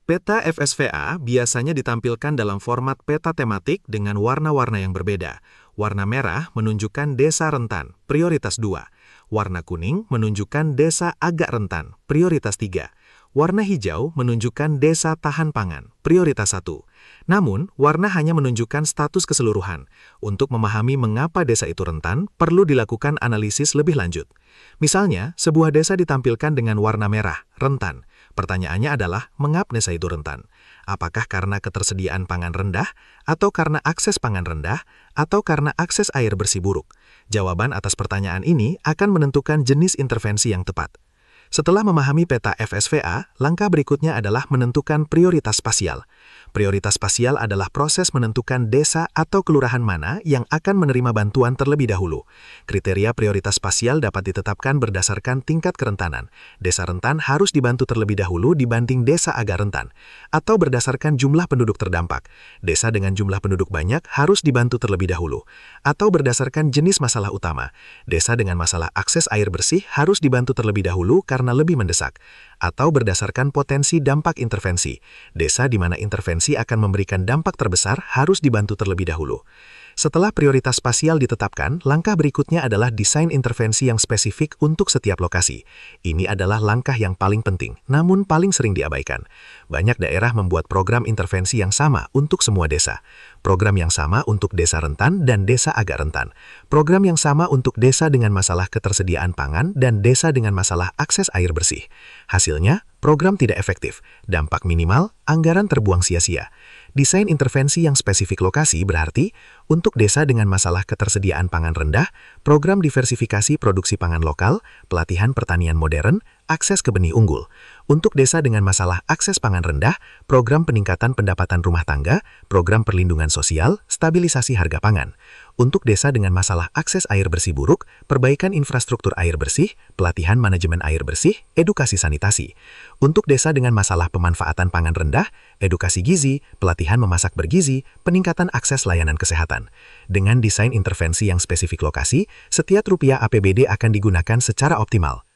Peta FSVA biasanya ditampilkan dalam format peta tematik dengan warna-warna yang berbeda. Warna merah menunjukkan desa rentan, prioritas 2. Warna kuning menunjukkan desa agak rentan, prioritas 3. Warna hijau menunjukkan desa tahan pangan, prioritas 1. Namun, warna hanya menunjukkan status keseluruhan. Untuk memahami mengapa desa itu rentan, perlu dilakukan analisis lebih lanjut. Misalnya, sebuah desa ditampilkan dengan warna merah, rentan. Pertanyaannya adalah, mengapa desa itu rentan? Apakah karena ketersediaan pangan rendah, atau karena akses pangan rendah, atau karena akses air bersih buruk? Jawaban atas pertanyaan ini akan menentukan jenis intervensi yang tepat. Setelah memahami peta FSVA, langkah berikutnya adalah menentukan prioritas spasial. Prioritas spasial adalah proses menentukan desa atau kelurahan mana yang akan menerima bantuan terlebih dahulu. Kriteria prioritas spasial dapat ditetapkan berdasarkan tingkat kerentanan. Desa rentan harus dibantu terlebih dahulu dibanding desa agak rentan, atau berdasarkan jumlah penduduk terdampak. Desa dengan jumlah penduduk banyak harus dibantu terlebih dahulu, atau berdasarkan jenis masalah utama. Desa dengan masalah akses air bersih harus dibantu terlebih dahulu karena lebih mendesak, atau berdasarkan potensi dampak intervensi. Desa di mana intervensi akan memberikan dampak terbesar harus dibantu terlebih dahulu. Setelah prioritas spasial ditetapkan, langkah berikutnya adalah desain intervensi yang spesifik untuk setiap lokasi. Ini adalah langkah yang paling penting, namun paling sering diabaikan. Banyak daerah membuat program intervensi yang sama untuk semua desa. Program yang sama untuk desa rentan dan desa agak rentan. Program yang sama untuk desa dengan masalah ketersediaan pangan dan desa dengan masalah akses air bersih. Hasilnya, program tidak efektif, dampak minimal, anggaran terbuang sia-sia. Desain intervensi yang spesifik lokasi berarti, untuk desa dengan masalah ketersediaan pangan rendah, program diversifikasi produksi pangan lokal, pelatihan pertanian modern, akses ke benih unggul. Untuk desa dengan masalah akses pangan rendah, program peningkatan pendapatan rumah tangga, program perlindungan sosial, stabilisasi harga pangan. Untuk desa dengan masalah akses air bersih buruk, perbaikan infrastruktur air bersih, pelatihan manajemen air bersih, edukasi sanitasi. Untuk desa dengan masalah pemanfaatan pangan rendah, edukasi gizi, pelatihan memasak bergizi, peningkatan akses layanan kesehatan. Dengan desain intervensi yang spesifik lokasi, setiap rupiah APBD akan digunakan secara optimal.